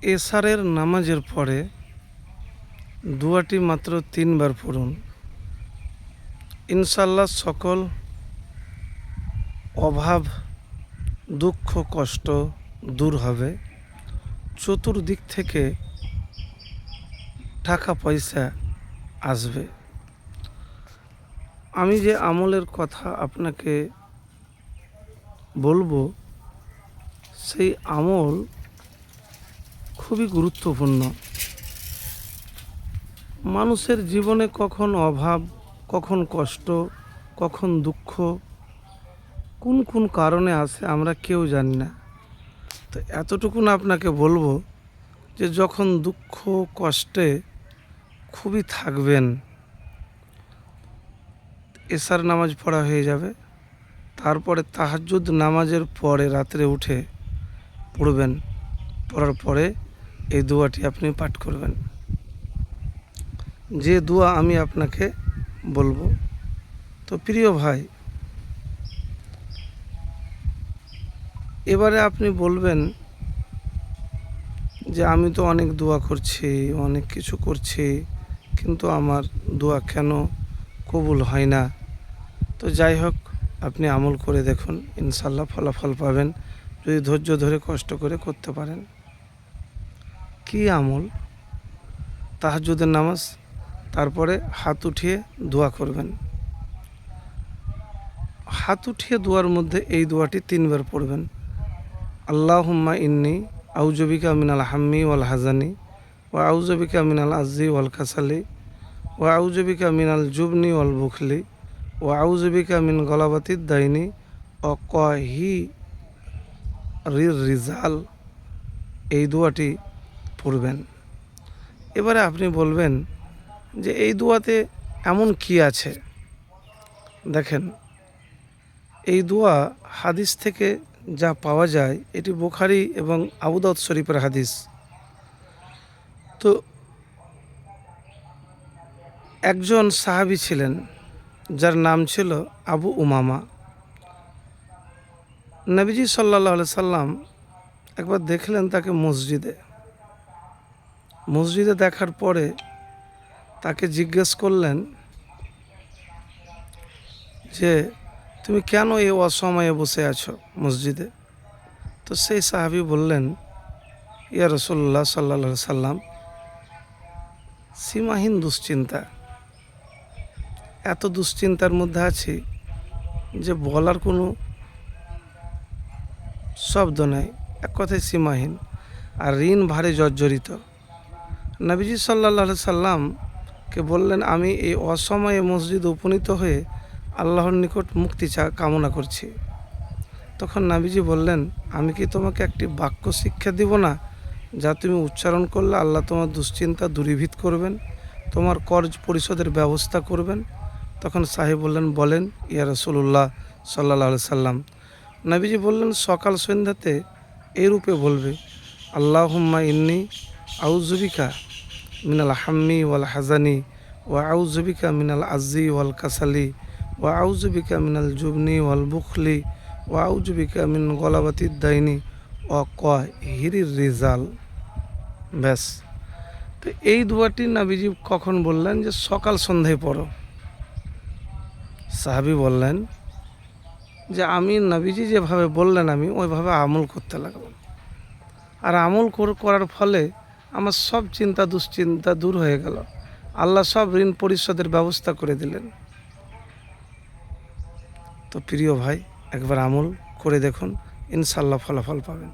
এশারের নামাজের পরে দোয়াটি মাত্র 3 বার পড়ুন। ইনশাল্লাহ সকল অভাব, দুঃখ, কষ্ট দূর হবে। চতুর্দিক থেকে টাকা পয়সা আসবে। আমি যে আমলের কথা আপনাকে বলবো, সেই আমল খুবই গুরুত্বপূর্ণ। মানুষের জীবনে কখন অভাব, কখন কষ্ট, কখন দুঃখ, কোন কোন কারণে আসে আমরা কেউ জানি না। তো এতটুকুন আপনাকে বলবো যে যখন দুঃখ কষ্টে খুবই থাকবেন, এশার নামাজ পড়া হয়ে যাবে, তারপরে তাহাজ্জুদ নামাজের পরে রাত্রে উঠে পড়বেন। পড়ার পরে এই দোয়াটি আপনি পাঠ করবেন, যে দোয়া আমি আপনাকে বলবো। তো প্রিয় ভাই, এবারে আপনি বলবেন যে আমি তো অনেক দোয়া করছি, অনেক কিছু করছি, কিন্তু আমার দোয়া কেন কবুল হয় না? তো যাই হোক, আপনি আমল করে দেখুন, ইনশাল্লাহ ফলাফল পাবেন, যদি ধৈর্য ধরে কষ্ট করে করতে পারেন। কি আমল? তাহাজ্জুদের নামাজ, তারপরে হাত উঠিয়ে দোয়া করবেন। হাত উঠিয়ে দোয়ার মধ্যে এই দোয়াটি 3 বার পড়বেন। আল্লাহুম্মা ইন্নী আউযুবিকা মিনাল হাম্মি ওয়াল হাজানি ওয়া আউযুবিকা মিনাল আজ্জি ওয়াল কাসালি ওয়া আউযুবিকা মিনাল জুবনি ওয়াল বুখলি ওয়া আউযুবিকা মিন গলাবাতিদ দাইনি ওয়া কাহিরির রিজাল। এই দোয়াটি পড়বেন। এবারে আপনি বলবেন যে এই দোয়াতে এমন কি আছে? দেখেন, এই দোয়া হাদিস থেকে যা পাওয়া যায়, এটি বুখারী এবং আবু দাউদ শরীফের হাদিস। তো একজন সাহাবী ছিলেন যার নাম ছিল আবু উমামা। নবীজি সাল্লাল্লাহু আলাইহি সাল্লাম একবার দেখলেন তাকে মসজিদে দেখার পরে তাকে জিজ্ঞেস করলেন যে তুমি কেন এই অসময়ে বসে আছো মসজিদে? তো সেই সাহাবী বললেন, ইয়া রাসূলুল্লাহ সাল্লাল্লাহু আলাইহি সাল্লাম, সীমাহীন দুশ্চিন্তা, এত দুশ্চিন্তার মধ্যে আছি যে বলার কোনো শব্দ নেই, এক কথায় সীমাহীন, আর ঋণ ভারে জর্জরিত। নবীজি সাল্লাল্লাহু আলাইহি সাল্লামকে বললেন, আমি এই অসময়ে মসজিদে উপনীত হয়ে আল্লাহর নিকট মুক্তি কামনা করছি। তখন নবীজি বললেন, আমি কি তোমাকে একটি বাক্য শিক্ষা দিব না, যা তুমি উচ্চারণ করলে আল্লাহ তোমার দুশ্চিন্তা দূরীভূত করবেন, তোমার কর্জ পরিশোধের ব্যবস্থা করবেন? তখন সাহেব বললেন, বলেন ইয়া রাসূলুল্লাহ সাল্লাল্লাহু আলাইহি সাল্লাম। নবীজি বললেন, সকাল সন্ধ্যাতে এই রূপে বলবে, আল্লাহুম্মা ইন্নী আউযুবিকা মিনাল হাম্মি ওয়াল হাজানি ওয়া আউযুবিকা মিনাল আজ্জি ওয়াল কাসালি ওয়া আউযুবিকা মিনাল জুবনি ওয়াল বুখলি ওয়া আউযুবিকা মিন গলাবাতিদ দাইনি ওয়া কাহিরির রিজাল। ব্যাস। তো এই দোয়াটি নবীজি কখন বললেন? যে সকাল সন্ধ্যায় পড়ো। সাহাবী বললেন যে আমি নবীজি যেভাবে বললেন আমি ওইভাবে আমল করতে লাগলাম, আর আমল করার ফলে আমার সব চিন্তা দুশ্চিন্তা দূর হয়ে গেল, আল্লাহ সব ঋণ পরিশোধের ব্যবস্থা করে দিলেন। তো প্রিয় ভাই, একবার আমল করে দেখুন, ইনশাল্লাহ ফলাফল পাবেন।